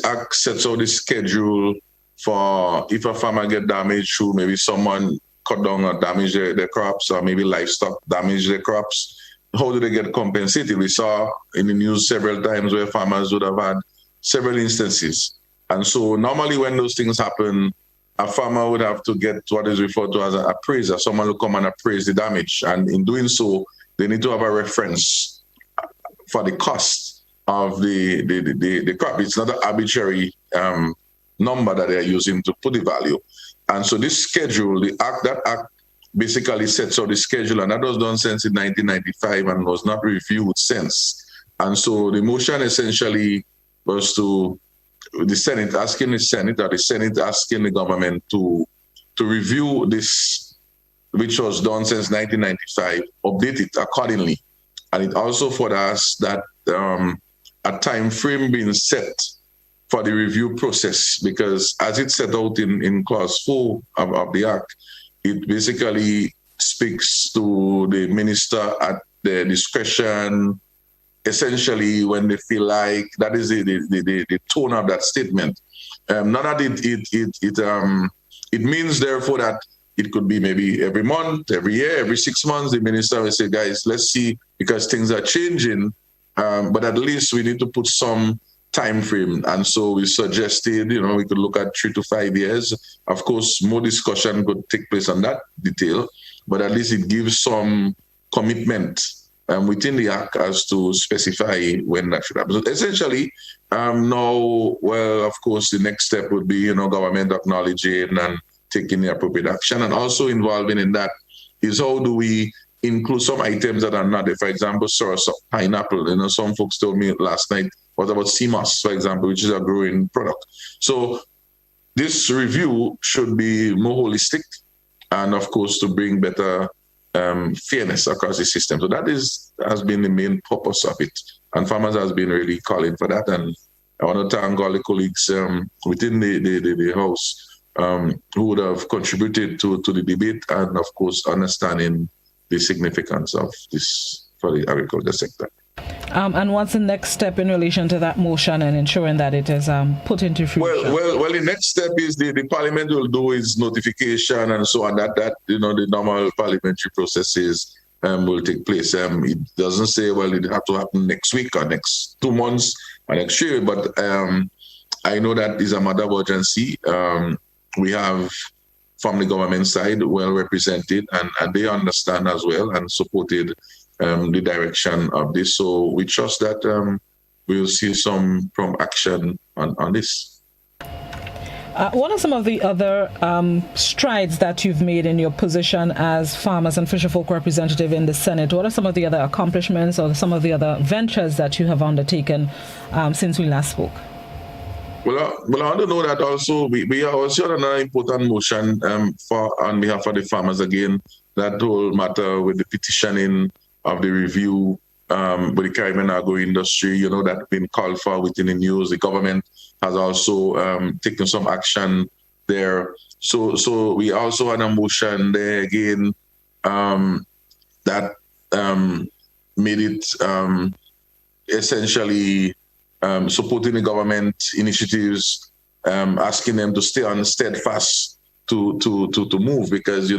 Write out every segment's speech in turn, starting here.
act sets out the schedule for if a farmer get damaged through maybe someone cut down or damage their crops, or maybe livestock damage their crops. How do they get compensated? We saw in the news several times where farmers would have had several instances. And so normally when those things happen, a farmer would have to get what is referred to as an appraiser, someone will come and appraise the damage. And in doing so, they need to have a reference for the cost of the crop. It's not an arbitrary number that they're using to put the value. And so this schedule, that act basically sets out the schedule, and that was done since in 1995 and was not reviewed since. And so the motion essentially was to the Senate asking the Senate, or the Senate asking the government to review this, which was done since 1995, update it accordingly. And it also for us that a time frame being set for the review process, because as it's set out in clause 4 of the act, it basically speaks to the minister at their discretion, essentially when they feel like. That is the tone of that statement. Not that it means therefore that it could be maybe every month, every year, every 6 months, the minister will say, guys, let's see, because things are changing, but at least we need to put some time frame. And so we suggested, we could look at 3 to 5 years. Of course, more discussion could take place on that detail, but at least it gives some commitment within the act as to specify when that should happen. So essentially, now, well, of course, the next step would be, government acknowledging and taking the appropriate action, and also involving in that is how do we include some items that are not there. For example, source of pineapple. Some folks told me last night, what about CMOS, for example, which is a growing product. So this review should be more holistic and, of course, to bring better fairness across the system. So that has been the main purpose of it. And farmers has been really calling for that. And I want to thank all the colleagues within the House who would have contributed to the debate and, of course, understanding the significance of this for the agriculture sector. And what's the next step in relation to that motion and ensuring that it is put into fruition? Well, the next step is the Parliament will do its notification and so on. That the normal parliamentary processes will take place. It doesn't say, well, it have to happen next week or next 2 months or next year, but I know that is a matter of urgency. We have from the government side well represented, and they understand as well and supported the direction of this. So we trust that we'll see some prompt action on this. What are some of the other strides that you've made in your position as farmers and fisherfolk representative in the Senate? What are some of the other accomplishments or some of the other ventures that you have undertaken since we last spoke? Well, I want to know that also we are also on another important motion on behalf of the farmers again, that whole matter with the petitioning of the review with the Caribbean agro industry, that's been called for within the news. The government has also taken some action there. So we also had a motion there again that made it essentially supporting the government initiatives, asking them to stay on steadfast to move, because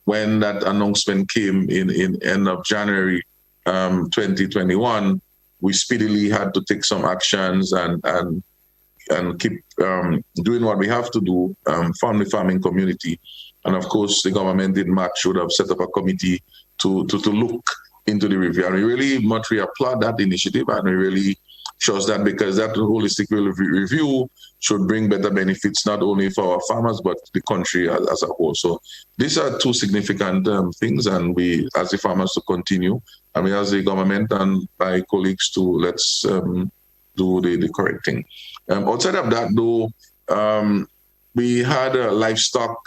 when that announcement came in end of January 2021, we speedily had to take some actions and keep doing what we have to do from the farming community. And of course, the government in March would have set up a committee to look into the review. And we really much applaud that initiative, and we really shows that, because that holistic review should bring better benefits not only for our farmers but the country as a whole. So these are two significant things, and we, as the farmers, to continue, and we as the government and my colleagues to let's do the correct thing. Outside of that, though, we had a livestock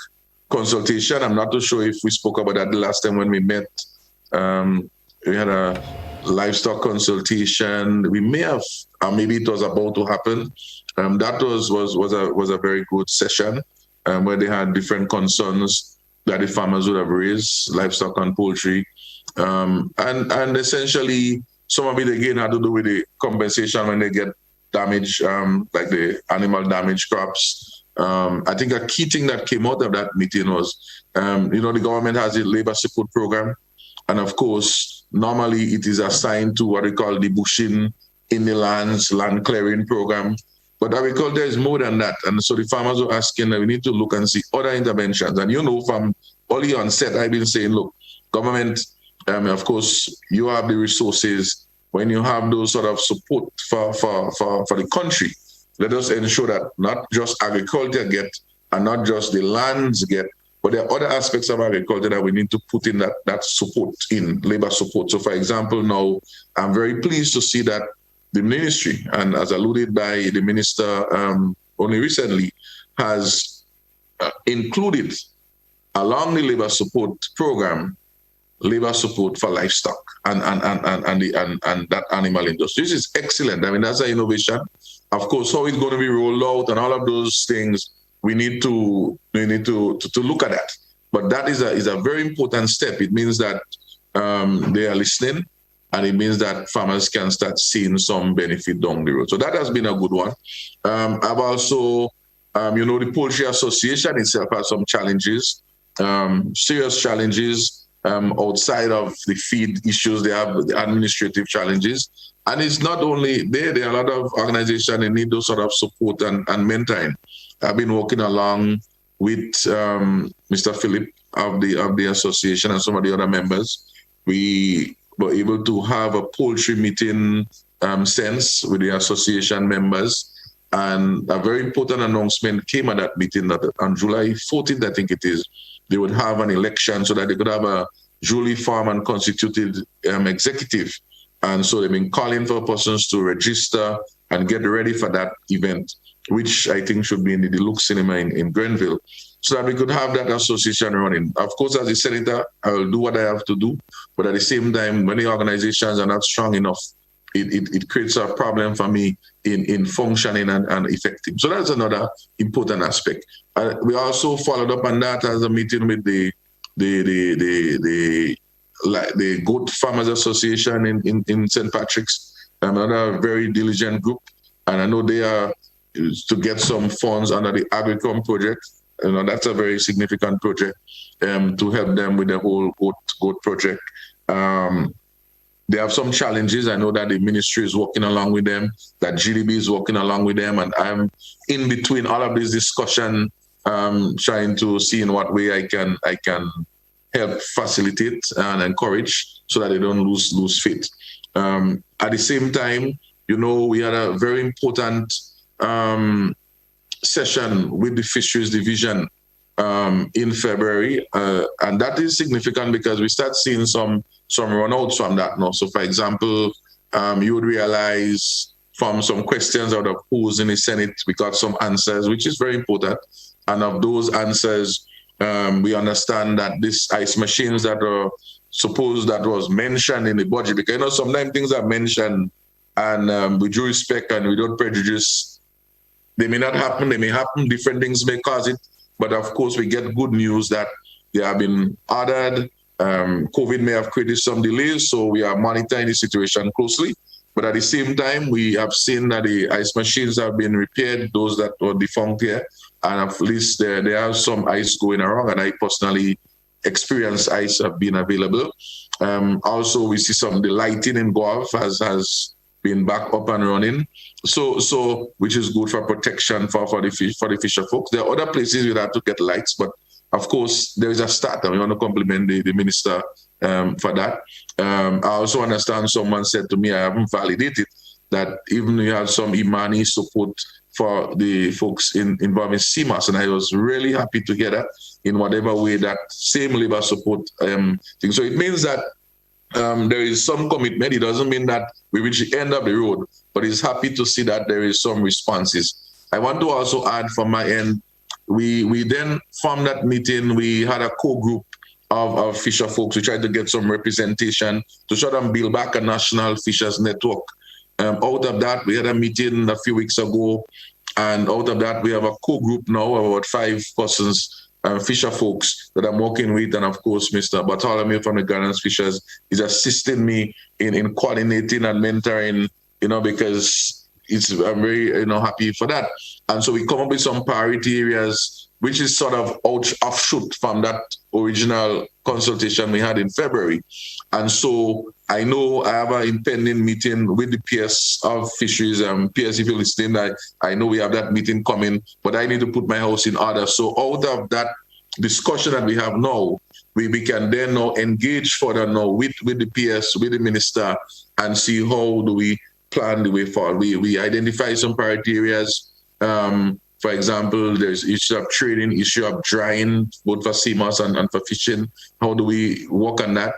consultation. I'm not too sure if we spoke about that the last time when we met. We had a livestock consultation. We may have, maybe it was about to happen. That was a very good session where they had different concerns that the farmers would have raised, livestock and poultry, and essentially some of it again had to do with the compensation when they get damage, like the animal damage crops. I think a key thing that came out of that meeting was, the government has a labor support program. And of course, normally it is assigned to what we call the bushing in the lands, land clearing program. But agriculture is more than that. And so the farmers are asking that we need to look and see other interventions. And from early onset, I've been saying, look, government, of course, you have the resources. When you have those sort of support for the country, let us ensure that not just agriculture get and not just the lands get, but there are other aspects of agriculture that we need to put in that support, in labor support. So for example, now I'm very pleased to see that the ministry, and as alluded by the minister only recently, has included along the labor support program, labor support for livestock and that animal industry. This is excellent. I mean, that's an innovation. Of course, how it's going to be rolled out and all of those things, we need to look at that. But that is a very important step. It means that they are listening, and it means that farmers can start seeing some benefit down the road. So that has been a good one. I've also, the Poultry Association itself has some challenges, serious challenges outside of the feed issues. They have the administrative challenges. And it's not only there are a lot of organizations that need those sort of support and mentoring. I've been working along with Mr. Philip of the association and some of the other members. We were able to have a poultry meeting sense with the association members. And a very important announcement came at that meeting that on July 14th, I think it is, they would have an election so that they could have a duly formed and constituted executive. And so they've been calling for persons to register and get ready for that event, which I think should be in the Deluxe Cinema in Grenville, so that we could have that association running. Of course, as a senator, I will do what I have to do, but at the same time, when the organizations are not strong enough, it creates a problem for me in functioning and effective. So that's another important aspect. We also followed up on that as a meeting with the Goat Farmers Association in St. Patrick's, another very diligent group. And I know they are to get some funds under the Agricom project. That's a very significant project to help them with the whole goat project. They have some challenges. I know that the ministry is working along with them, that GDB is working along with them, and I'm in between all of this discussion, trying to see in what way I can help facilitate and encourage so that they don't lose faith. At the same time, we had a very important session with the Fisheries Division in February, and that is significant because we start seeing some runouts from that now. So, for example, you would realize from some questions out of posed in the Senate, we got some answers, which is very important. And of those answers, we understand that these ice machines that are supposed that was mentioned in the budget, because sometimes things are mentioned and with due respect and without prejudice, they may not happen, they may happen, different things may cause it. But of course, we get good news that they have been ordered. COVID may have created some delays, so we are monitoring the situation closely. But at the same time, we have seen that the ice machines have been repaired, those that were defunct here, and at least there are some ice going around, and I personally experienced ice have been available. Also, we see the lighting in Guelph has been back up and running, so which is good for protection for the fisher folks. There are other places we have to get lights, but of course there is a start, and we want to compliment the minister for that. I also understand someone said to me, I haven't validated that even we have some Imani support for the folks involved in CMAS, and I was really happy to hear that in whatever way that same labor support thing. So it means that there is some commitment. It doesn't mean that we reach the end of the road, but it's happy to see that there is some responses. I want to also add from my end, we then from that meeting, we had a co-group of fisher folks. We tried to get some representation to try to build back a national fishers network. Out of that, we had a meeting a few weeks ago, and out of that, we have a co-group now of about 5 persons, fisher folks that I'm working with, and of course, Mr. Bartholomew from the Guidance Fishers is assisting me in coordinating and mentoring, because I'm very happy for that. And so we come up with some priority areas, which is sort of offshoot from that original consultation we had in February. And so I know I have an impending meeting with the PS of Fisheries. PS, if you're listening, I know we have that meeting coming, but I need to put my house in order. So out of that discussion that we have now, we can then now engage further now with the PS, with the minister, and see how do we plan the way forward. We identify some priority areas. For example, there's issue of trading, issue of drying, both for seamoss and for fishing. How do we work on that?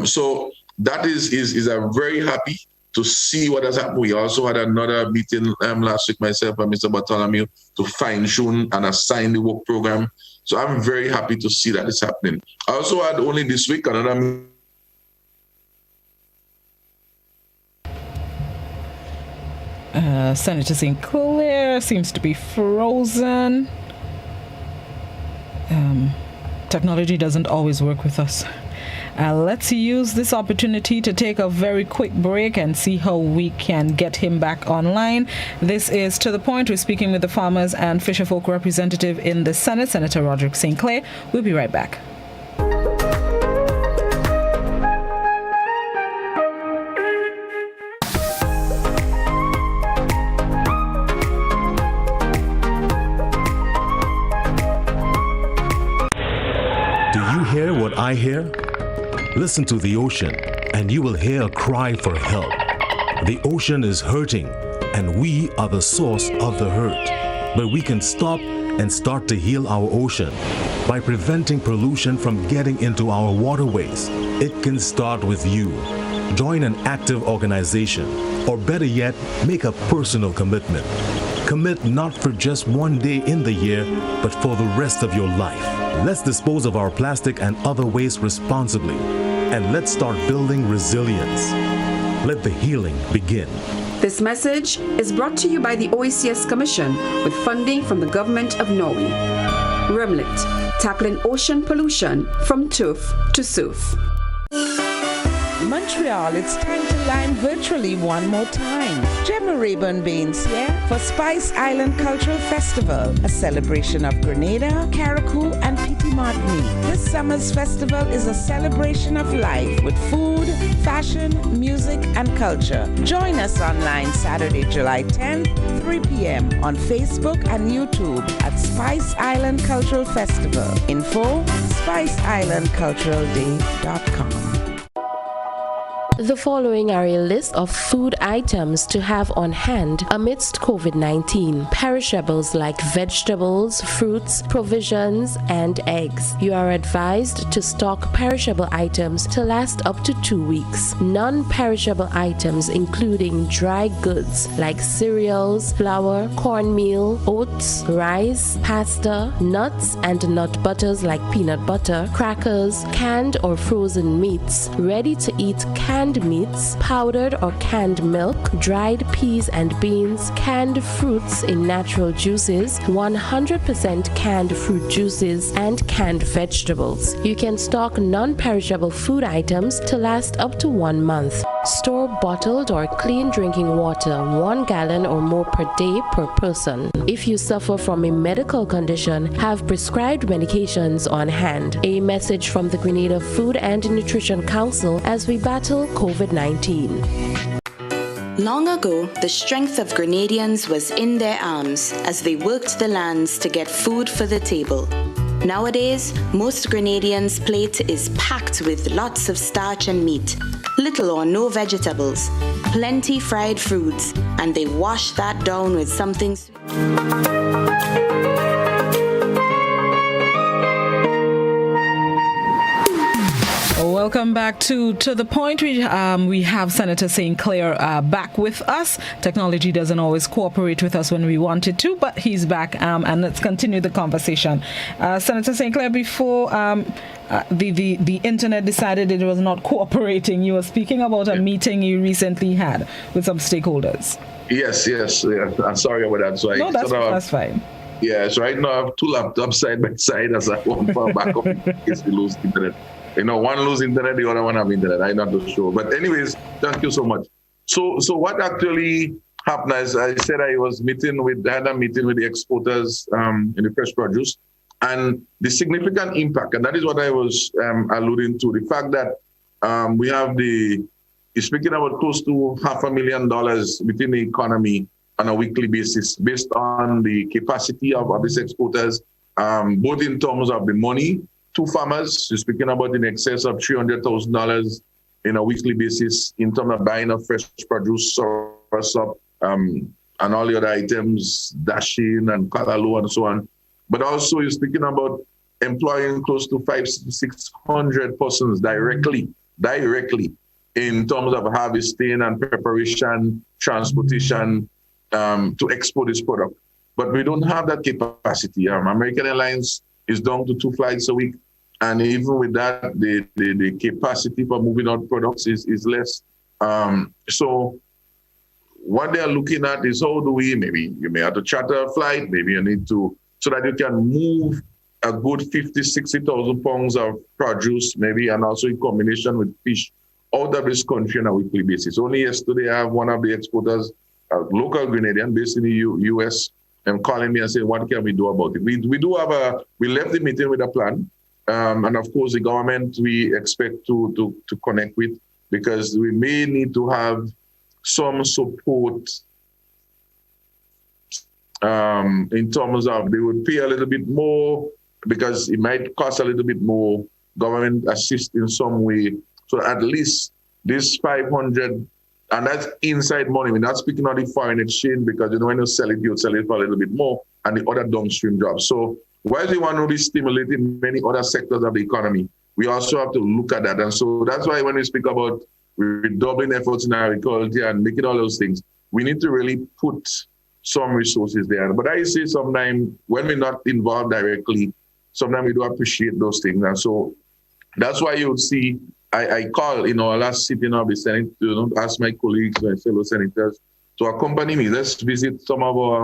So that is I'm very happy to see what has happened. We also had another meeting last week, myself and Mr. Bartholomew, to fine-tune and assign the work program. So I'm very happy to see that it's happening. I also had only this week another Senator St. Clair seems to be frozen. Technology doesn't always work with us. Let's use this opportunity to take a very quick break and see how we can get him back online. This is To The Point. We're speaking with the Farmers and Fisherfolk representative in the Senate, Senator Roderick St. Clair. We'll be right back. Do you hear what I hear? Listen to the ocean, and you will hear a cry for help. The ocean is hurting, and we are the source of the hurt. But we can stop and start to heal our ocean by preventing pollution from getting into our waterways. It can start with you. Join an active organization, or better yet, make a personal commitment. Commit not for just one day in the year, but for the rest of your life. Let's dispose of our plastic and other waste responsibly, and let's start building resilience. Let the healing begin. This message is brought to you by the OECS Commission with funding from the Government of Norway. Remlit, tackling ocean pollution from tooth to surf. Montreal, it's time to line virtually one more time. Gemma Rayburn Baines here for Spice Island Cultural Festival, a celebration of Grenada, Carriacou, and Petit Martini. This summer's festival is a celebration of life with food, fashion, music, and culture. Join us online Saturday, July 10th, 3 p.m. on Facebook and YouTube at Spice Island Cultural Festival. Info, spiceislandculturalday.com. The following are a list of food items to have on hand amidst COVID-19. Perishables like vegetables, fruits, provisions, and eggs. You are advised to stock perishable items to last up to 2 weeks. Non-perishable items including dry goods like cereals, flour, cornmeal, oats, rice, pasta, nuts, and nut butters like peanut butter, crackers, canned or frozen meats, ready-to-eat canned meats, powdered or canned milk, dried peas and beans, canned fruits in natural juices, 100% canned fruit juices, and canned vegetables. You can stock non-perishable food items to last up to 1 month. Store bottled or clean drinking water, 1 gallon or more per day per person. If you suffer from a medical condition, have prescribed medications on hand. A message from the Grenada Food and Nutrition Council as we battle COVID-19. Long ago, the strength of Grenadians was in their arms as they worked the lands to get food for the table. Nowadays, most Grenadians' plate is packed with lots of starch and meat, little or no vegetables, plenty fried foods, and they wash that down with something sweet. Welcome back to The Point. We have Senator St. Clair back with us. Technology doesn't always cooperate with us when we want it to, but he's back, and let's continue the conversation. Senator St. Clair, before the internet decided it was not cooperating, you were speaking about a meeting you recently had with some stakeholders. Yes. I'm sorry about that. So that's fine. Yes, right now I have 2 laptops side by side as I want for backup in case we lose internet. One lose internet, the other one have internet. I'm not too sure. But anyways, thank you so much. So what actually happened, as I said, I had a meeting with the exporters in the fresh produce, and the significant impact, and that is what I was alluding to, the fact that we have you're speaking about close to $500,000 within the economy on a weekly basis, based on the capacity of these exporters, both in terms of the money to farmers. You're speaking about in excess of $300,000 in a weekly basis in terms of buying of fresh produce, and all the other items, dashing and callaloo and so on. But also you're speaking about employing close to 500-600 persons directly in terms of harvesting and preparation, transportation, to export this product. But we don't have that capacity. American Airlines is down to 2 flights a week. And even with that, the capacity for moving out products is less. So what they're looking at is how do we, maybe you may have to charter a flight, maybe you need to, so that you can move a good 50,000-60,000 pounds of produce, maybe, and also in combination with fish out of this country on a weekly basis. Only yesterday, I have one of the exporters, a local Grenadian based in the U.S., calling me and saying, what can we do about it? We left the meeting with a plan. And of course, the government we expect to connect with, because we may need to have some support in terms of they would pay a little bit more because it might cost a little bit more, government assist in some way. So at least this 500, and that's inside money. We're not speaking of the foreign exchange, because when you sell it for a little bit more, and the other downstream jobs. So while we want to be stimulating many other sectors of the economy, we also have to look at that. And so that's why when we speak about redoubling efforts in agriculture and making all those things, we need to really put some resources there. But I say sometimes when we're not involved directly, sometimes we do appreciate those things. And so that's why you would see, I call, our last sitting of the Senate, to ask my colleagues, my fellow senators, to accompany me. Let's visit some of our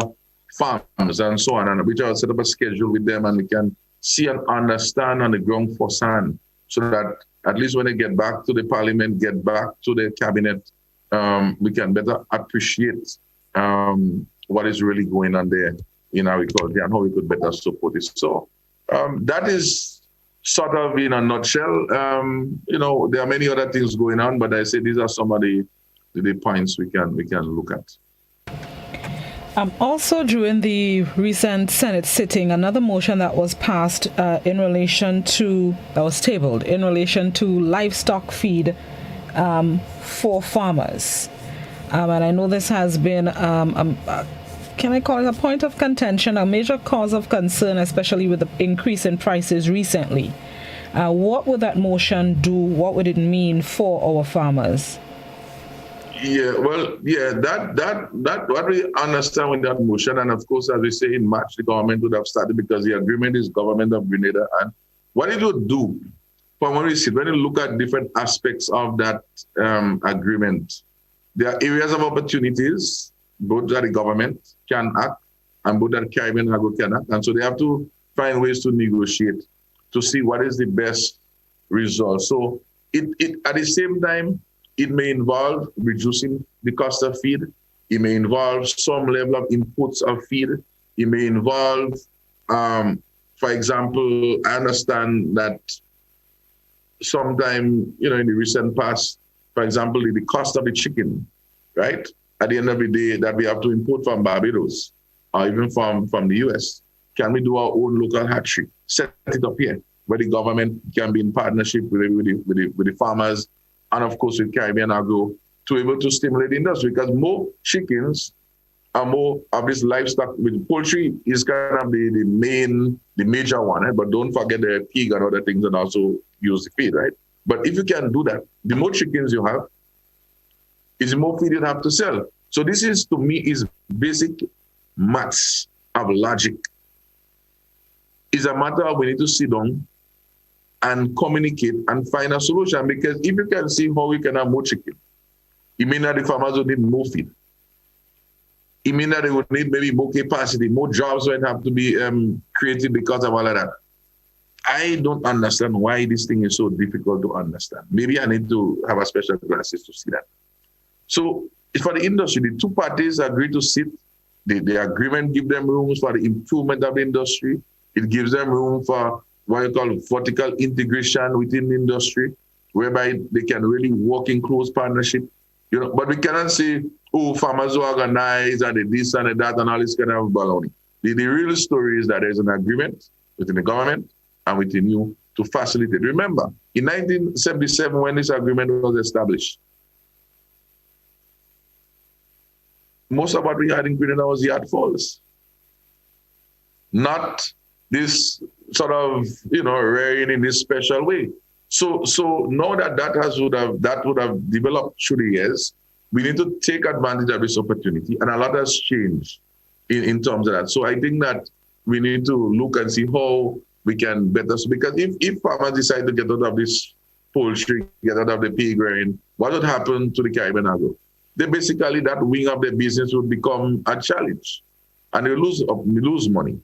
farms and so on, and which I'll set up a schedule with them, and we can see and understand on the ground firsthand, so that at least when they get back to the parliament, get back to the cabinet, we can better appreciate what is really going on there in agriculture and how we could better support it. So that is sort of in a nutshell. There are many other things going on, but I say these are some of the points we can look at. Also, during the recent Senate sitting, another motion that was passed that was tabled in relation to livestock feed for farmers. And I know this has been, can I call it a point of contention, a major cause of concern, especially with the increase in prices recently. What would that motion do? What would it mean for our farmers? That what we understand with that motion, and of course, as we say in March, the government would have started, because the agreement is government of Grenada, and what it would do, from when you look at different aspects of that agreement, there are areas of opportunities, both that the government can act and both that Caribbean Agro can act, and so they have to find ways to negotiate to see what is the best result. So it at the same time, it may involve reducing the cost of feed. It may involve some level of inputs of feed. It may involve, for example, I understand that sometime, in the recent past, for example, the cost of the chicken, right? At the end of the day, that we have to import from Barbados or even from the US. Can we do our own local hatchery? Set it up here, where the government can be in partnership with the farmers, and of course with Caribbean Agro, to be able to stimulate the industry, because more chickens and more of this livestock. With poultry is kind of the major one, but don't forget the pig and other things, and also use the feed, right? But if you can do that, the more chickens you have, is the more feed you have to sell. So this is, to me, is basic maths of logic. It's a matter of we need to sit down and communicate and find a solution, because if you can see how we can have more chicken, it means that the farmers will need more feed. It means that they would need maybe more capacity, more jobs might have to be created because of all of that. I don't understand why this thing is so difficult to understand. Maybe I need to have a special glasses to see that. So it's for the industry. The two parties agree to sit. The agreement gives them rooms for the improvement of the industry. It gives them room for what you call vertical integration within the industry, whereby they can really work in close partnership. But we cannot say, oh, farmers who organize and the this and the that and all this kind of baloney. The real story is that there's an agreement within the government and within you to facilitate. Remember, in 1977, when this agreement was established, most of what we had in Grenada was yard falls. Not this sort of, rearing in this special way. So now that would have developed through the years, we need to take advantage of this opportunity, and a lot has changed in terms of that. So I think that we need to look and see how we can better, because if farmers decide to get out of this poultry, get out of the pig rearing, what would happen to the Caribbean agro? They basically, that wing of their business would become a challenge, and they lose money.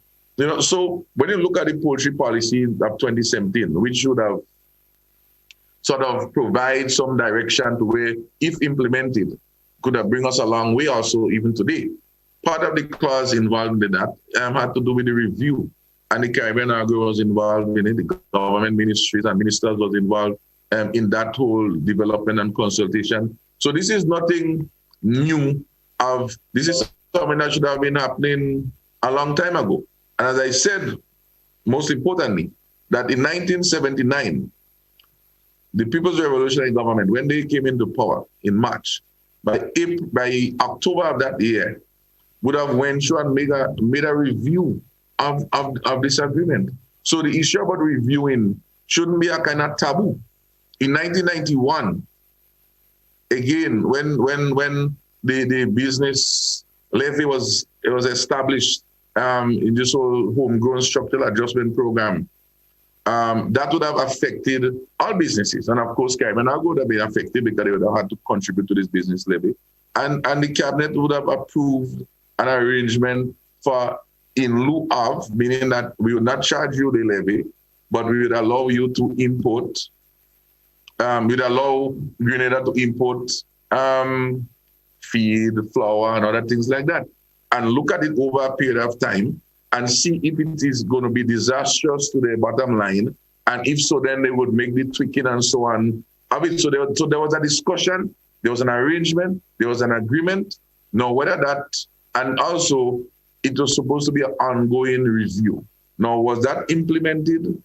So when you look at the poultry policy of 2017, which should have sort of provide some direction to where, if implemented, could have bring us a long way also even today. Part of the clause involved in that had to do with the review, and the Caribbean agro was involved in it. The government ministries and ministers was involved in that whole development and consultation. So this is nothing new. This is something that should have been happening a long time ago. And as I said, most importantly, that in 1979, the People's Revolutionary Government, when they came into power in March, by October of that year, would have went through and made a review of this agreement. So the issue about reviewing shouldn't be a kind of taboo. In 1991, again, when the business levy was established in this whole homegrown structural adjustment program, that would have affected all businesses. And of course, Caribbean agro would have been affected because they would have had to contribute to this business levy. And the cabinet would have approved an arrangement for in lieu of, meaning that we would not charge you the levy, but we would allow you to import, we'd allow Grenada to import feed, flour, and other things like that. And look at it over a period of time and see if it is going to be disastrous to the bottom line. And if so, then they would make the tweaking and so on. So there was a discussion, there was an arrangement, there was an agreement. Now, whether that, and also it was supposed to be an ongoing review. Now, was that implemented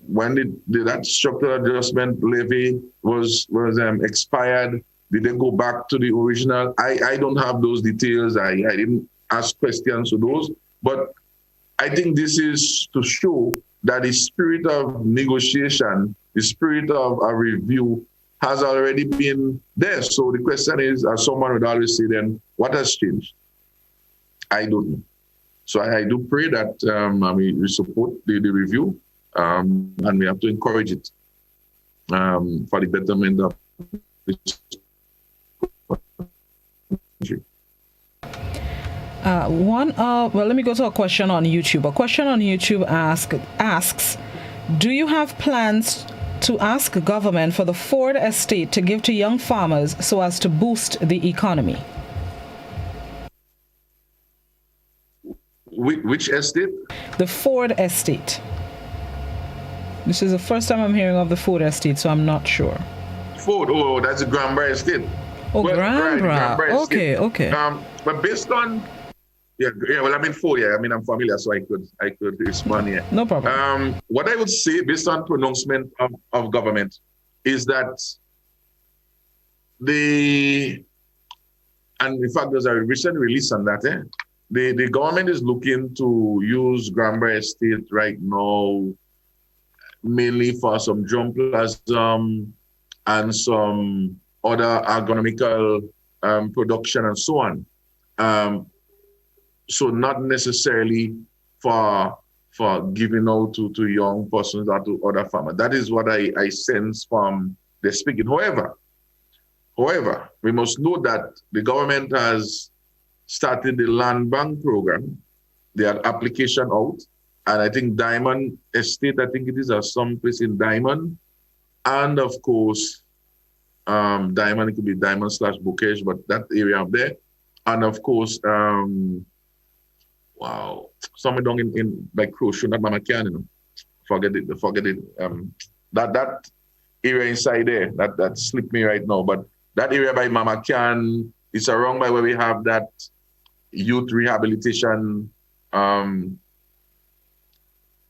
when that structural adjustment levy was expired? Did they go back to the original? I don't have those details. I didn't ask questions to those. But I think this is to show that the spirit of negotiation, the spirit of a review has already been there. So the question is, as someone would always say then, what has changed? I don't know. So I do pray that we support the review and we have to encourage it for the betterment of this country. Well, let me go to a question on YouTube. A question on YouTube asks, do you have plans to ask government for the Ford estate to give to young farmers so as to boost the economy? Which estate? The Ford estate. This is the first time I'm hearing of the Ford estate, so I'm not sure. Ford, that's a Granbury estate. Oh, well, Granbury. Okay. But based on, well, I'm in Ford, I'm familiar, so I could respond here. No problem. What I would say, based on pronouncement of government, is that and in fact, there's a recent release on that, the government is looking to use Granbury estate right now mainly for some germplasm and some other agronomical production and so on. So not necessarily for giving out to young persons or to other farmers. That is what I sense from the speaking. However, we must know that the government has started the land bank program. They had application out, and I think Diamond Estate, I think it is, or some place in Diamond, and of course Diamond, it could be Diamond/Bocage, but that area up there. And of course, somewhere down in like Crochet, not Mama Can, you know. Forget it. That area inside there, that slipped me right now. But that area by Mama Can, it's around by where we have that youth rehabilitation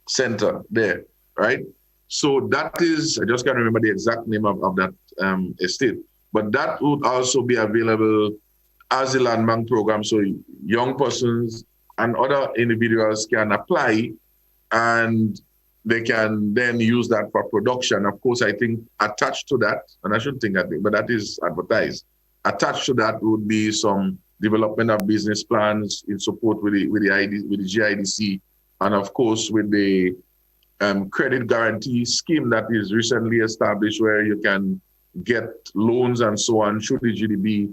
center there, right? So that is, I just can't remember the exact name of that estate, but that would also be available as a land bank program. So young persons and other individuals can apply and they can then use that for production. Of course, I think attached to that, and I shouldn't think that, but that is advertised. Attached to that would be some development of business plans in support with the GIDC, and of course with the credit guarantee scheme that is recently established, where you can get loans and so on should the GDP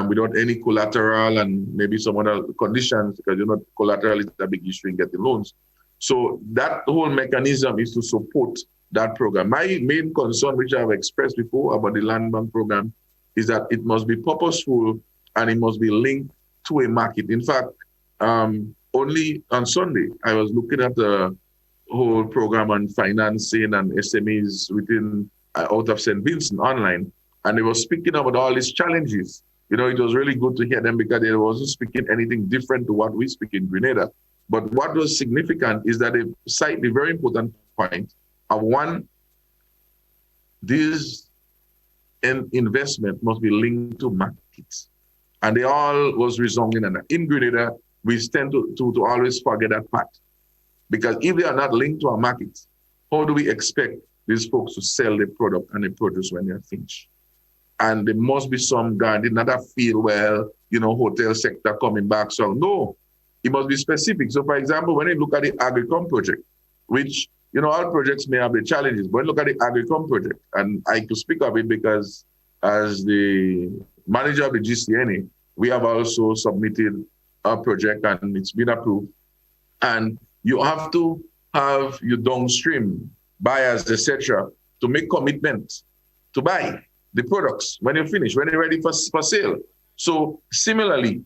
without any collateral and maybe some other conditions, because collateral is a big issue in getting loans. So that whole mechanism is to support that program. My main concern, which I've expressed before about the land bank program, is that it must be purposeful and it must be linked to a market. In fact, only on Sunday, I was looking at the whole program on financing and SMEs within out of St. Vincent online, and they were speaking about all these challenges. It was really good to hear them because they wasn't speaking anything different to what we speak in Grenada. But what was significant is that they cite the very important point of one, this investment must be linked to markets. And they all was resounding. And in Grenada, we tend to always forget that part. Because if they are not linked to our markets, how do we expect these folks to sell the product and the produce when they're finished? And there must be some guarantee, not a feel, hotel sector coming back. So no, it must be specific. So for example, when you look at the Agricom project, which, all projects may have the challenges, but when you look at the Agricom project, and I could speak of it because as the manager of the GCNA, we have also submitted a project and it's been approved. And you have to have your downstream buyers, etc., to make commitments to buy the products when you're finished, when you're ready for sale. So similarly,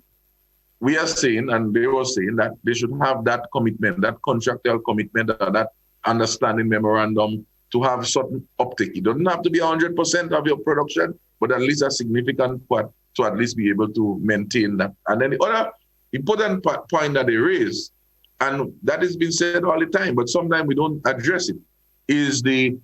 we are saying, and they were saying, that they should have that commitment, that contractual commitment, that understanding memorandum to have certain uptake. It doesn't have to be 100% of your production, but at least a significant part to at least be able to maintain that. And then the other important point that they raise, and that has been said all the time, but sometimes we don't address it, is the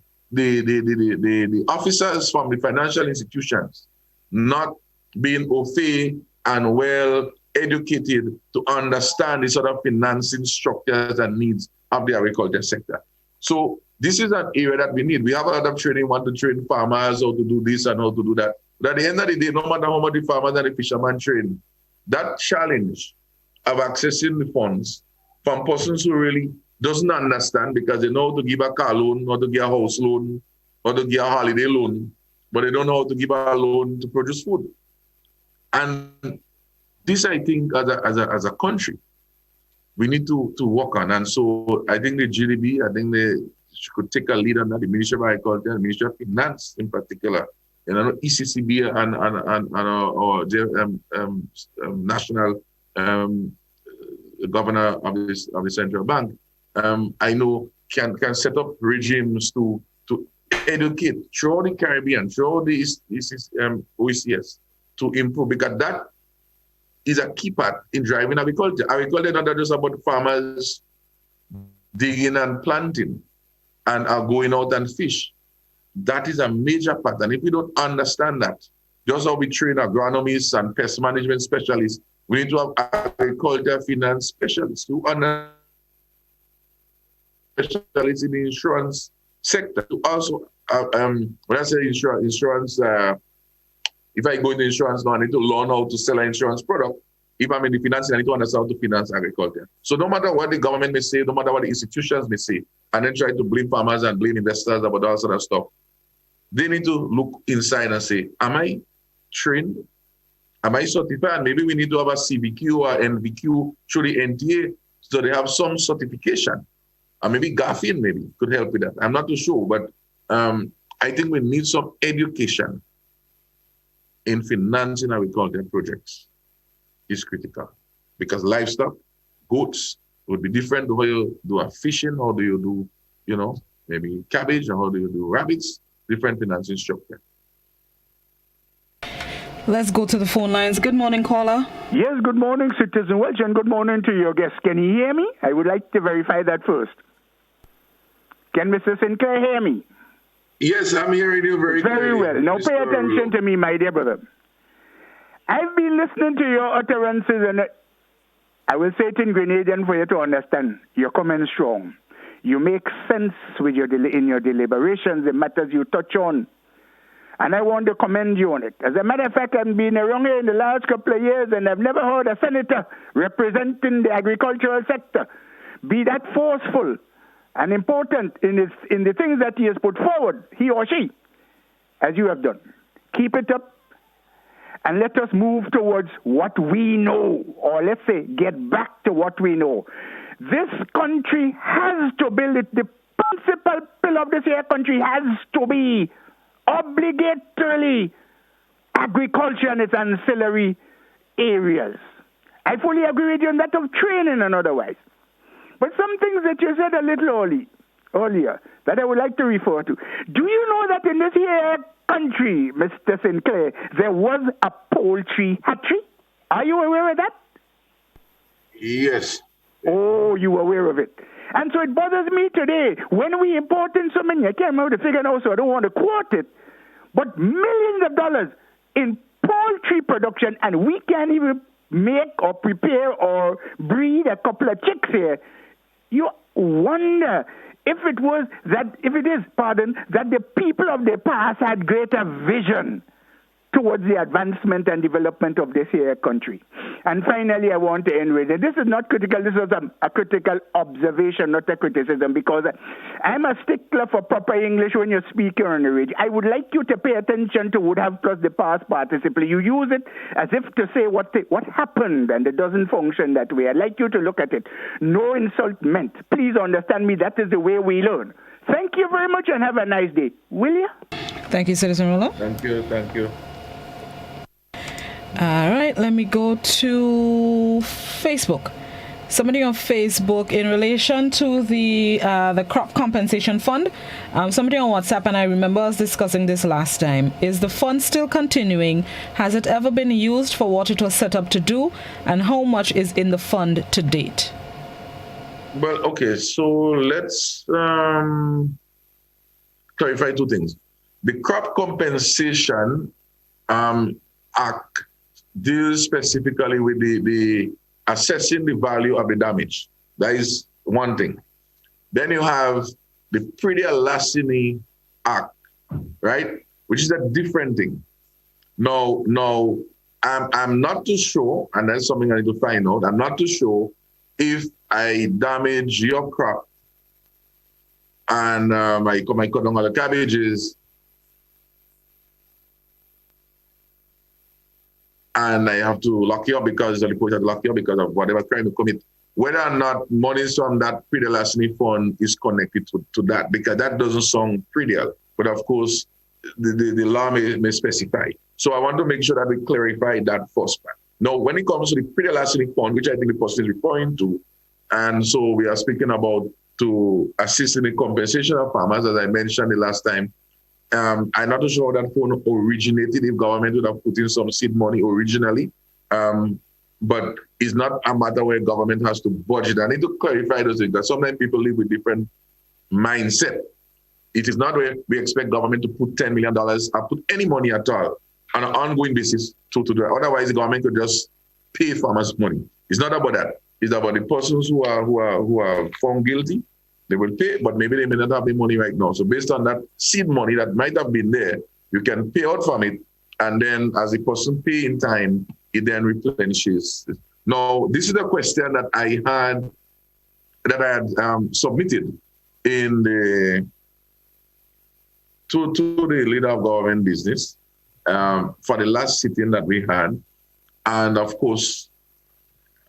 officers from the financial institutions not being au fait and well educated to understand the sort of financing structures and needs of the agriculture sector. So this is an area that we need. We have a lot of training, want to train farmers how to do this and how to do that. But at the end of the day, no matter how much the farmers and the fishermen train, that challenge of accessing the funds from persons who really doesn't understand, because they know how to give a car loan, or to give a house loan, or to give a holiday loan, but they don't know how to give a loan to produce food. And this, I think, as a country, we need to work on. And so I think the GDB, I think they could take a lead on that, the Ministry of Agriculture, the Ministry of Finance in particular, ECCB and national governor of the central bank, I know can set up regimes to educate throughout the Caribbean, throughout the OECS, to improve, because that is a key part in driving agriculture. Agriculture is not just about farmers digging and planting and are going out and fish. That is a major part. And if we don't understand that, just how we train agronomists and pest management specialists, we need to have agriculture finance specialists who are specialists in the insurance sector. To also, when I say insurance, if I go into insurance now, I need to learn how to sell an insurance product. If I'm in the finance, I need to understand how to finance agriculture. So no matter what the government may say, no matter what the institutions may say, and then try to blame farmers and blame investors about all sort of stuff, they need to look inside and say, am I trained? Am I certified? Maybe we need to have a CBQ or NVQ through the NTA, so they have some certification. Or maybe GAFIN maybe could help with that. I'm not too sure, but I think we need some education in financing agricultural projects is critical, because livestock, goats, would be different the way you do a fishing, how do you do, maybe cabbage, or how do you do rabbits, different financing structure. Let's go to the phone lines. Good morning, caller. Yes, good morning, Citizen Welch, and good morning to your guest. Can you hear me? I would like to verify that first. Can Mr. Sinclair hear me? Yes, I'm hearing you very clearly. Very well. Now pay attention to me, my dear brother. I've been listening to your utterances, and I will say it in Grenadian for you to understand. You're coming strong. You make sense with in your deliberations, the matters you touch on. And I want to commend you on it. As a matter of fact, I've been around here in the last couple of years, and I've never heard a senator representing the agricultural sector be that forceful and important in the things that he has put forward, he or she, as you have done. Keep it up, and let us move towards what we know, or let's say get back to what we know. This country has to build it. The principal pillar of this here country has to be obligatorily agriculture and its ancillary areas. I fully agree with you on that of training and otherwise. But some things that you said a little earlier that I would like to refer to. Do you know that in this here country, Mr. Sinclair, there was a poultry hatchery? Are you aware of that? Yes. Oh, you were aware of it. And so it bothers me today when we import in so many, I can't remember the figure now, so I don't want to quote it, but millions of dollars in poultry production, and we can't even make or prepare or breed a couple of chicks here. You wonder if it is that the people of the past had greater vision towards the advancement and development of this here country. And finally, I want to end with it. This is not critical. This is a critical observation, not a criticism, because I'm a stickler for proper English when you're speaking on the radio. I would like you to pay attention to would have plus the past participle. You use it as if to say what happened, and it doesn't function that way. I'd like you to look at it. No insult meant. Please understand me. That is the way we learn. Thank you very much, and have a nice day. Will you? Thank you, Citizen Ruler. Thank you. All right, let me go to Facebook. Somebody on Facebook in relation to the crop compensation fund. Somebody on WhatsApp, and I remember us discussing this last time. Is the fund still continuing? Has it ever been used for what it was set up to do? And how much is in the fund to date? Well, okay, so let's clarify two things. The crop compensation act deals specifically with the assessing the value of the damage. That is one thing. Then you have the Predial Larceny Act, right? Which is a different thing. Now, I'm not too sure, and that's something I need to find out. I'm not too sure if I damage your crop and I cut down all the cabbages, and I have to lock you up because the report had locked you up because of whatever crime you commit. Whether or not money from that Predial Larceny fund is connected to that, because that doesn't sound predial. But of course, the law may specify. So I want to make sure that we clarify that first part. Now, when it comes to the Predial Larceny fund, which I think the person is referring to, and so we are speaking about to assist in the compensation of farmers, as I mentioned the last time. I'm not sure how that fund originated, if government would have put in some seed money originally. But it's not a matter where government has to budget. I need to clarify those things, because sometimes people live with different mindset. It is not where we expect government to put $10 million or put any money at all on an ongoing basis to do that. Otherwise, the government could just pay farmers money. It's not about that. It's about the persons who are found guilty. They will pay, but maybe they may not have the money right now. So based on that seed money that might have been there, you can pay out from it. And then as the person pay in time, it then replenishes. Now, this is a question that I had submitted in to the leader of government business for the last sitting that we had. And of course,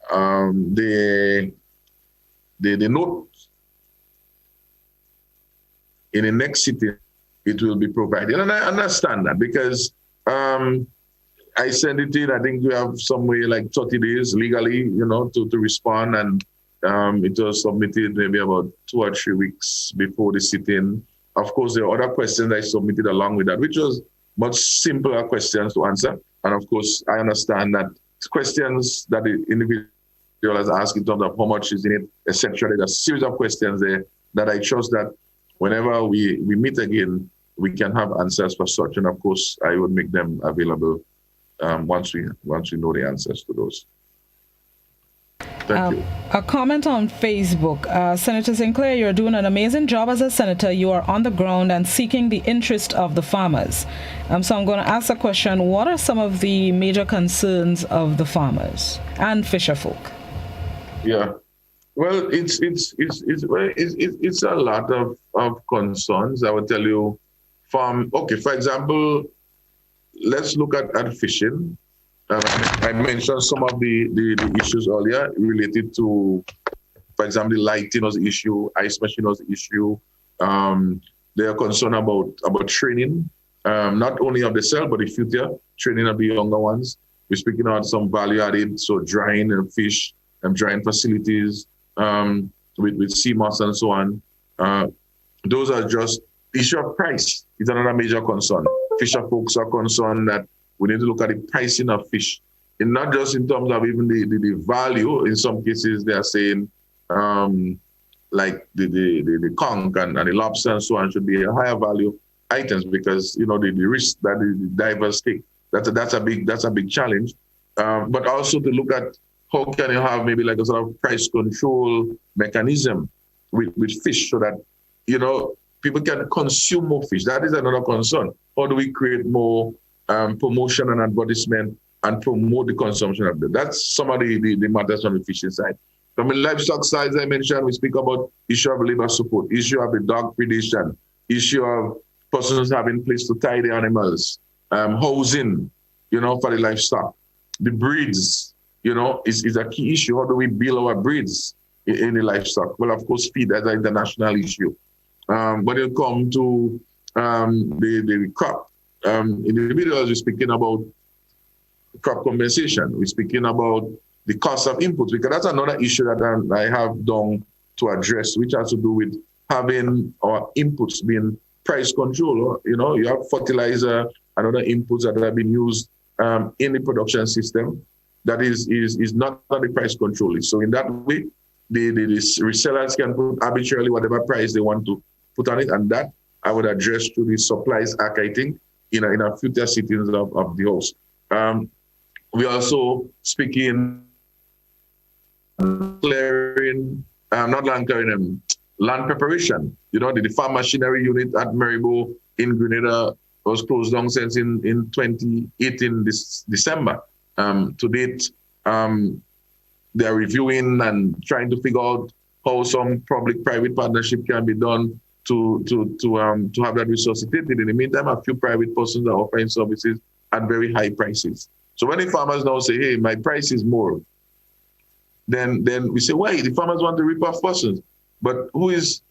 the note in the next sitting, it will be provided. And I understand that, because I send it in. I think we have somewhere like 30 days legally, to respond. And it was submitted maybe about 2 or 3 weeks before the sit-in. Of course, there are other questions I submitted along with that, which was much simpler questions to answer. And of course, I understand that questions that the individual has asked in terms of how much is in it, etc. There's a series of questions there that I trust that whenever we meet again, we can have answers for such. And of course, I would make them available once we know the answers to those. Thank you. A comment on Facebook. Senator Sinclair, you're doing an amazing job as a senator. You are on the ground and seeking the interest of the farmers. So I'm going to ask a question. What are some of the major concerns of the farmers and fisher folk? Yeah. Well, it's a lot of concerns. I would tell you for example, let's look at fishing. I mentioned some of the issues earlier related to, for example, the lighting was the issue, ice machine was the issue. They are concerned about training, not only of the cell, but the future training of the younger ones. We're speaking about some value added, so drying and fish and drying facilities with sea moss and so on. Those are just issue of price is another major concern. Fisher folks are concerned that we need to look at the pricing of fish, and not just in terms of even the value. In some cases, they are saying like the conch and the lobster and so on should be a higher value items because the risk that the divers take. That's a big challenge. But also to look at how can you have maybe like a sort of price control mechanism with fish so that people can consume more fish. That is another concern. How do we create more promotion and advertisement and promote the consumption of them? That's some of the matters on the fishing side. From the livestock side, as I mentioned, we speak about issue of labor support, issue of the dog predation, issue of persons having place to tie the animals, housing, for the livestock. The breeds, is a key issue. How do we build our breeds in the livestock? Well, of course, feed as an international issue. When it comes to the crop, individuals, we're speaking about crop compensation. We're speaking about the cost of inputs, because that's another issue that I have done to address, which has to do with having our inputs being price control. You have fertilizer and other inputs that have been used in the production system that is not on the price control list. So in that way, the resellers can put arbitrarily whatever price they want to put on it, and that I would address to the Supplies Act, I think, in a future sittings of the House. We also speaking clearing, not land clearing, land preparation. The farm machinery unit at Maribo in Grenada was closed down since in 2018 December. To date, they're reviewing and trying to figure out how some public-private partnership can be done to have that resuscitated. In the meantime, a few private persons are offering services at very high prices. So when the farmers now say, hey, my price is more, then we say, why? The farmers want to rip off persons. But who is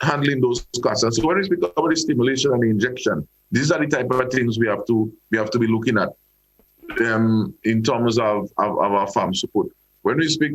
handling those costs? And so when we speak about the stimulation and the injection, these are the type of things we have to be looking at in terms of our farm support. When we speak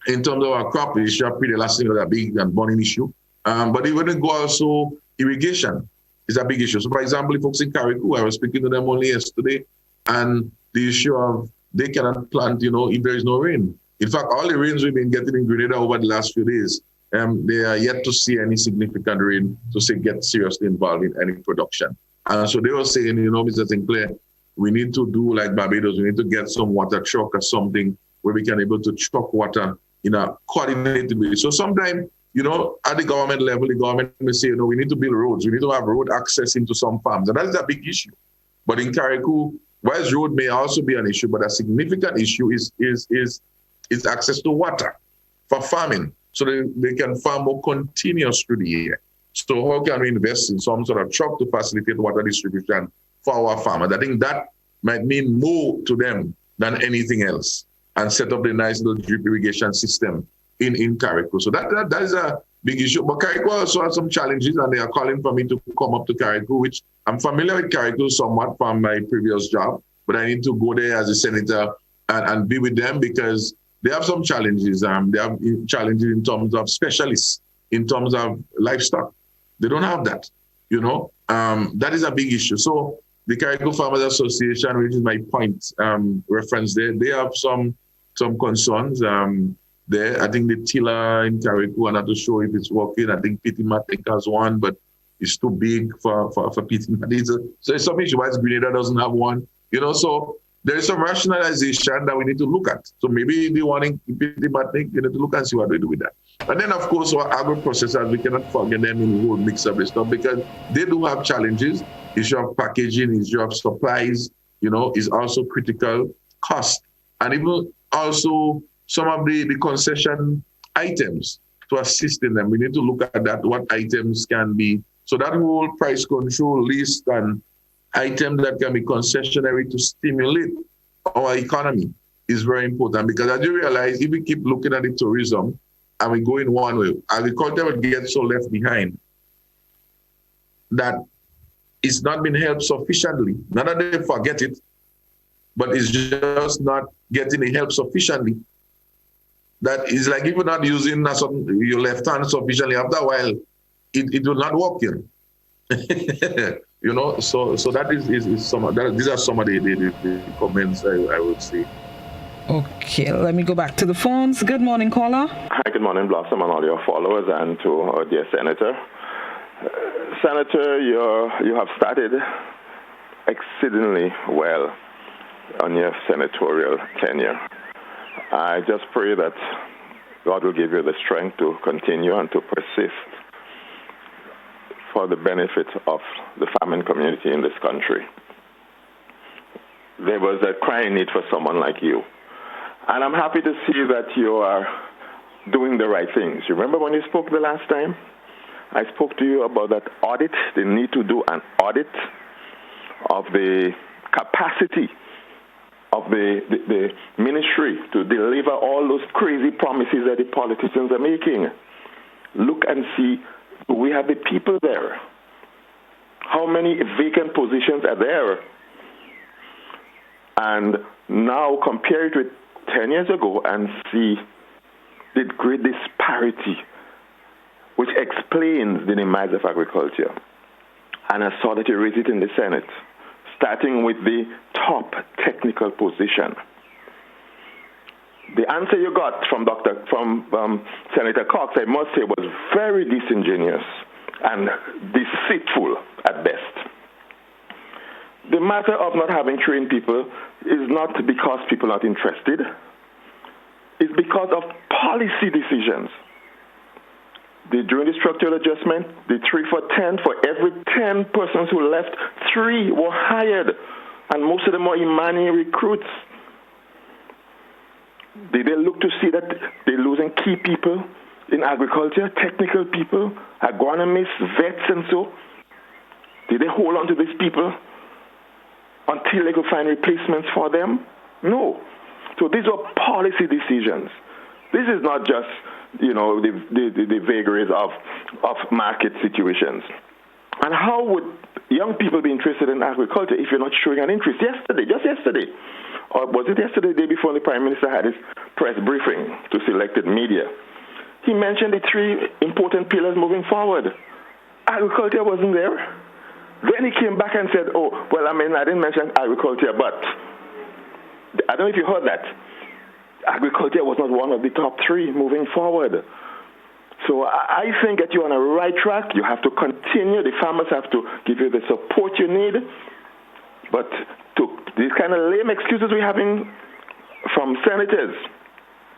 in terms of our crop issue, pretty last thing is a big and burning issue. But when we go also, irrigation is a big issue. So for example, folks in Carriacou, I was speaking to them only yesterday, and the issue of they cannot plant, if there is no rain. In fact, all the rains we've been getting in Grenada over the last few days, they are yet to see any significant rain to get seriously involved in any production. And so they were saying, Mr. Sinclair, we need to do like Barbados, we need to get some water truck or something where we can able to truck water in a coordinated way. So sometimes, at the government level, the government may say, we need to build roads. We need to have road access into some farms. And that's a big issue. But in Carriacou, whilst road may also be an issue, but a significant issue is access to water for farming. So they can farm more continuous through the year. So how can we invest in some sort of truck to facilitate water distribution for our farmers? I think that might mean more to them than anything else, and set up the nice little drip irrigation system in Carriacou. So that big issue. But Carriacou also has some challenges, and they are calling for me to come up to Carriacou, which I'm familiar with Carriacou somewhat from my previous job, but I need to go there as a senator and be with them because they have some challenges. They have challenges in terms of specialists, in terms of livestock. They don't have that, That is a big issue. So the Carriacou Farmers Association, which is my point reference there, they have some concerns there. I think the tiller in Carriacou, I'm not too sure if it's working. I think Petit-Matic has one, but it's too big for Petit-Matic. So it's some issue why Grenada doesn't have one. So there is some rationalization that we need to look at. So maybe the one in Petit-Matic, you need to look and see what we do with that. And then, of course, our agro-processors, we cannot forget them in the whole mix of this stuff because they do have challenges. Issue of packaging, issue of supplies, is also critical. Cost. And even also some of the concession items to assist in them. We need to look at that, what items can be. So that whole price control list and items that can be concessionary to stimulate our economy is very important because as you realize, if we keep looking at the tourism and we go in one way, agriculture will get so left behind that it's not been helped sufficiently. Not that they forget it, but it's just not getting the help sufficiently. That is like if you're not using your left hand sufficiently, after a while, it will not work here. So that is these are some of the comments I would say. Okay, let me go back to the phones. Good morning, caller. Hi, good morning, Blossom, and all your followers, and to our dear Senator. Senator, you have started exceedingly well on your senatorial tenure. I just pray that God will give you the strength to continue and to persist for the benefit of the farming community in this country. There was a crying need for someone like you. And I'm happy to see that you are doing the right things. You remember when you spoke the last time? I spoke to you about that audit, the need to do an audit of the capacity of the ministry to deliver all those crazy promises that the politicians are making. Look and see, do we have the people there? How many vacant positions are there? And now compare it with 10 years ago and see the great disparity which explains the demise of agriculture. And I saw that you raised it in the Senate, starting with the top technical position. The answer you got from Senator Cox, I must say, was very disingenuous and deceitful at best. The matter of not having trained people is not because people are not interested. It's because of policy decisions. During the structural adjustment, the 3 for 10, for every 10 persons who left, 3 were hired, and most of them were Imani recruits. Did they look to see that they're losing key people in agriculture, technical people, agronomists, vets, and so? Did they hold on to these people until they could find replacements for them? No. So these are policy decisions. This is not just, the vagaries of market situations. And how would young people be interested in agriculture if you're not showing an interest? Just yesterday, or was it yesterday, the day before the Prime Minister had his press briefing to selected media, he mentioned the 3 important pillars moving forward. Agriculture wasn't there. Then he came back and said, I didn't mention agriculture, but I don't know if you heard that. Agriculture was not one of the top 3 moving forward. So I think that you're on the right track. You have to continue. The farmers have to give you the support you need. But these kind of lame excuses we're having from senators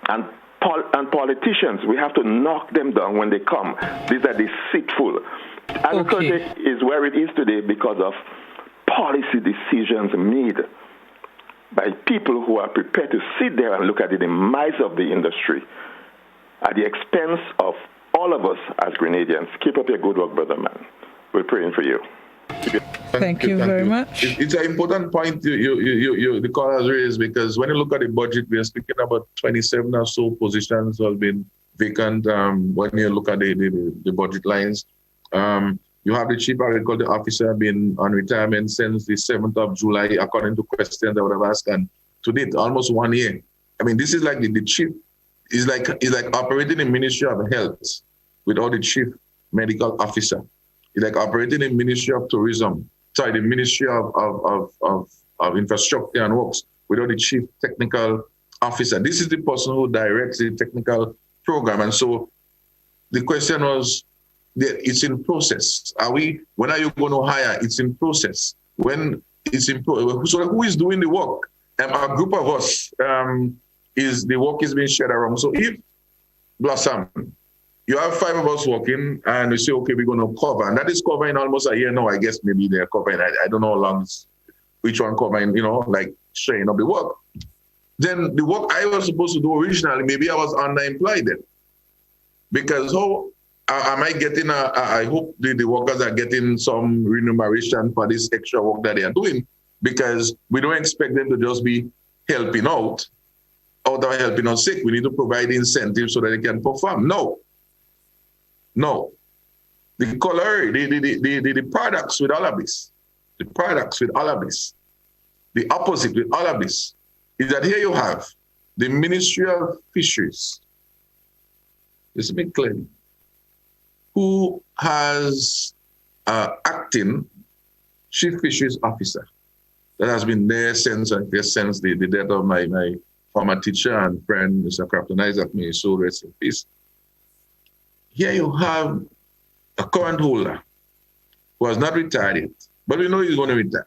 and politicians, we have to knock them down when they come. These are deceitful. Agriculture is where it is today because of policy decisions made by people who are prepared to sit there and look at the demise of the industry at the expense of all of us as Grenadians. Keep up your good work, brother man. We're praying for you. Thank you very much. It's an important point the caller has raised because when you look at the budget, we are speaking about 27 or so positions have been vacant when you look at the budget lines. You have the Chief Agriculture Officer been on retirement since the 7th of July, according to questions I would have asked, and to date, almost 1 year. I mean, this is like the chief, is like operating in Ministry of Health without the Chief Medical Officer. It's like operating in Ministry of Tourism, sorry, the Ministry of Infrastructure and Works without the Chief Technical Officer. This is the person who directs the technical program. And so the question was, it's in process. When are you going to hire? It's in process. When it's in so who is doing the work? A group of us, the work is being shared around. So if, Blossom, you have 5 of us working and we say, okay, we're going to cover, and that is covering almost a year now, I guess maybe they're covering, I don't know how long, which one covering, like sharing up the work. Then the work I was supposed to do originally, maybe I was underemployed then. Because how am I getting, I hope the workers are getting some remuneration for this extra work that they are doing, because we don't expect them to just be helping out or helping out sick. We need to provide incentives so that they can perform. No. The color, the products with all of this, the opposite with all of this, is that here you have the Ministry of Fisheries, let's make clear, who has acting Chief Fisheries Officer that has been there since the death of my former teacher and friend, Mr. Crafton Isaac, may his soul rest in peace. Here you have a current holder who has not retired yet, but we know he's going to retire,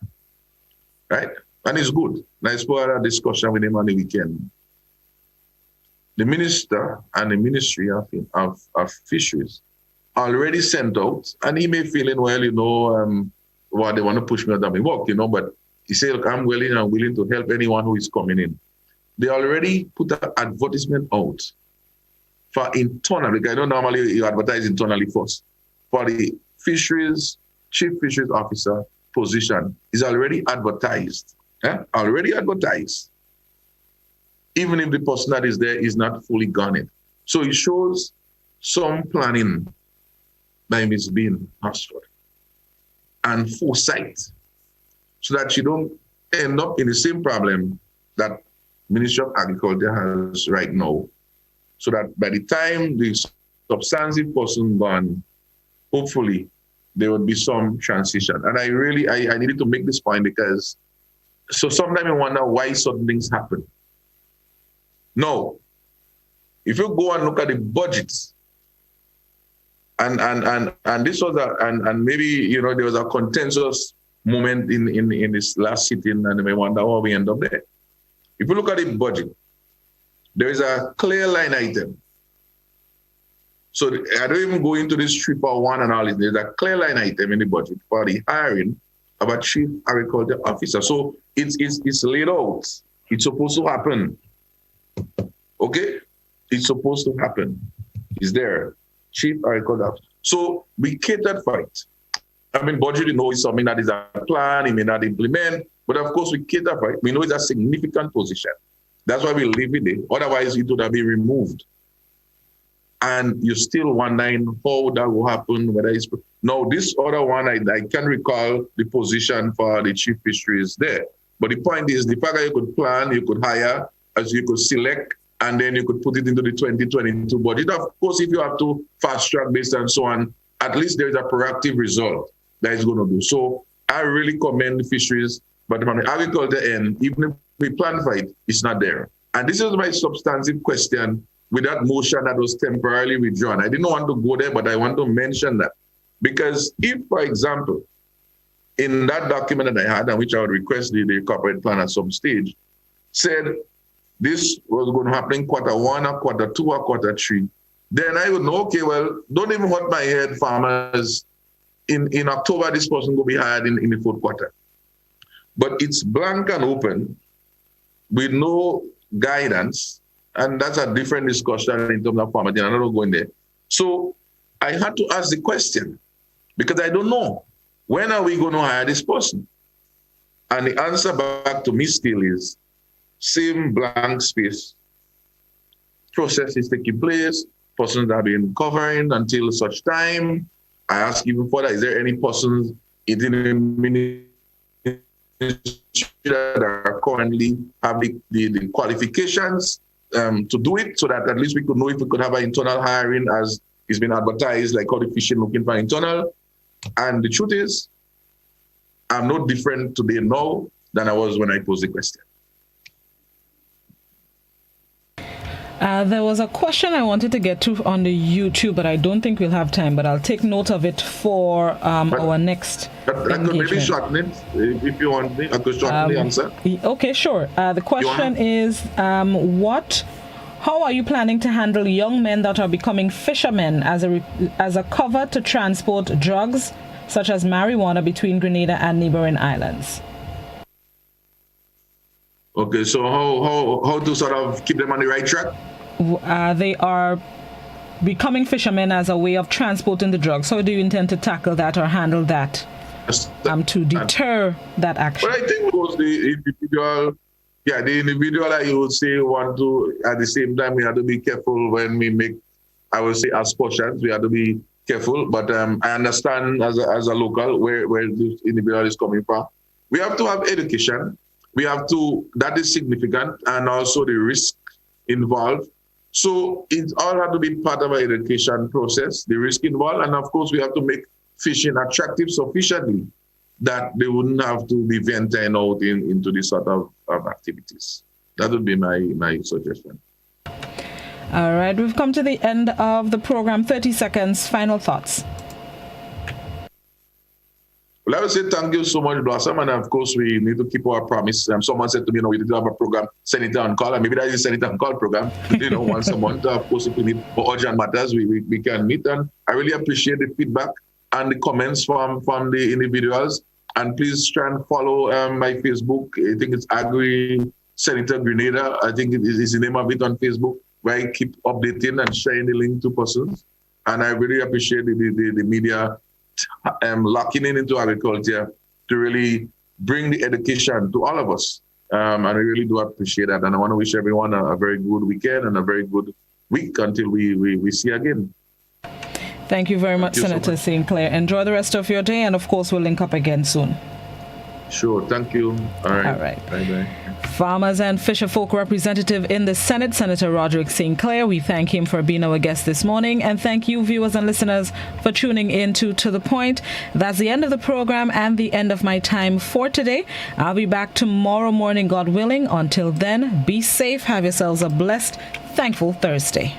right? And it's good. Nice for a discussion with him on the weekend. The minister and the Ministry of Fisheries already sent out, and he may feel in, well, well, they want to push me out of my work, but he said, look, I'm willing to help anyone who is coming in. They already put an advertisement out for internal, because I know normally you advertise internally first, for the fisheries, Chief Fisheries Officer position is already advertised. Already advertised. Even if the person that is there is not fully garnered. So it shows some planning by Ms. Bean Hosford and foresight, so that you don't end up in the same problem that Ministry of Agriculture has right now. So that by the time the substantive person gone, hopefully there would be some transition. And I needed to make this point, because so sometimes I wonder why certain things happen. No, if you go and look at the budgets, and this was and maybe there was a consensus moment in this last sitting, and I wonder how we end up there. If you look at the budget, there is a clear line item. So I don't even go into this 3-1 and all this. There's a clear line item in the budget for the hiring of a Chief Agriculture Officer. So it's laid out. It's supposed to happen. Okay? It's supposed to happen. It's there. Chief Agriculture Officer. So we catered for it. I mean, budget, is something that is a plan, it may not implement, but of course we cater for it. We know it's a significant position. That's why we leave it there. Otherwise, it would have been removed. And you're still wondering how that will happen, whether it's... No, this other one, I can recall the position for the Chief Fisheries there. But the point is, the fact that you could plan, you could hire, as you could select, and then you could put it into the 2022 budget. Of course, if you have to fast track based and so on, at least there is a proactive result that is going to do. So I really commend the fisheries, but from the agriculture end, even if we plan for it, it's not there. And this is my substantive question with that motion that was temporarily withdrawn. I didn't want to go there, but I want to mention that. Because if, for example, in that document that I had, and which I would request the corporate plan at some stage, said this was going to happen in Q1 or Q2 or Q3, then I would know, okay, well, don't even hurt my head, farmers. In October, this person will be hired in the fourth quarter. But it's blank and open with no guidance. And that's a different discussion in terms of farmers. I'm not going there. So I had to ask the question, because I don't know. When are we going to hire this person? And the answer back to me still is same blank space. Process is taking place. persons that have been covering until such time. I ask even further, is there any persons in the ministry that are currently have the qualifications to do it, so that at least we could know if we could have an internal hiring as it's been advertised, like how the fishing looking for internal. And the truth is, I'm no different today now than I was when I posed the question. There was a question I wanted to get to on the YouTube, but I don't think we'll have time, but I'll take note of it for our next engagement. I could maybe shorten it if you want me. I could shorten the answer. Okay, sure. The question is, how are you planning to handle young men that are becoming fishermen as a cover to transport drugs, such as marijuana, between Grenada and neighboring islands? Okay, so how to sort of keep them on the right track? They are becoming fishermen as a way of transporting the drugs. How do you intend to tackle that or handle that to deter that action? Well, I think it was the individual that you would say want to, at the same time, we have to be careful when we make, I would say, as portions, we have to be careful. But I understand as a local where this individual is coming from. We have to have education. That is significant, and also the risk involved. So it all had to be part of our education process, the risk involved. And of course, we have to make fishing attractive sufficiently that they wouldn't have to be venturing out into this sort of activities. That would be my suggestion. All right, we've come to the end of the program. 30 seconds, final thoughts. Well, I would say thank you so much, Blossom. And of course, we need to keep our promise. Someone said to me, we need to have a program, Senator on Call. And maybe that is a Senator on Call program, once a month. Of course, if we need for urgent matters, we can meet. And I really appreciate the feedback and the comments from the individuals. And please try and follow my Facebook. I think it's Agri Senator Grenada. I think it is the name of it on Facebook, where I keep updating and sharing the link to persons. And I really appreciate the media locking into agriculture to really bring the education to all of us. And I really do appreciate that. And I want to wish everyone a very good weekend and a very good week until we see again. Thank you very much, Senator St. Clair. Enjoy the rest of your day, and of course, we'll link up again soon. Sure, thank you. All right. Bye-bye. Farmers and Fisherfolk representative in the Senate, Senator Roderick St. Clair. We thank him for being our guest this morning, and thank you, viewers and listeners, for tuning in to The Point. That's the end of the program and the end of my time for today. I'll be back tomorrow morning, God willing. Until then, be safe, have yourselves a blessed, thankful Thursday.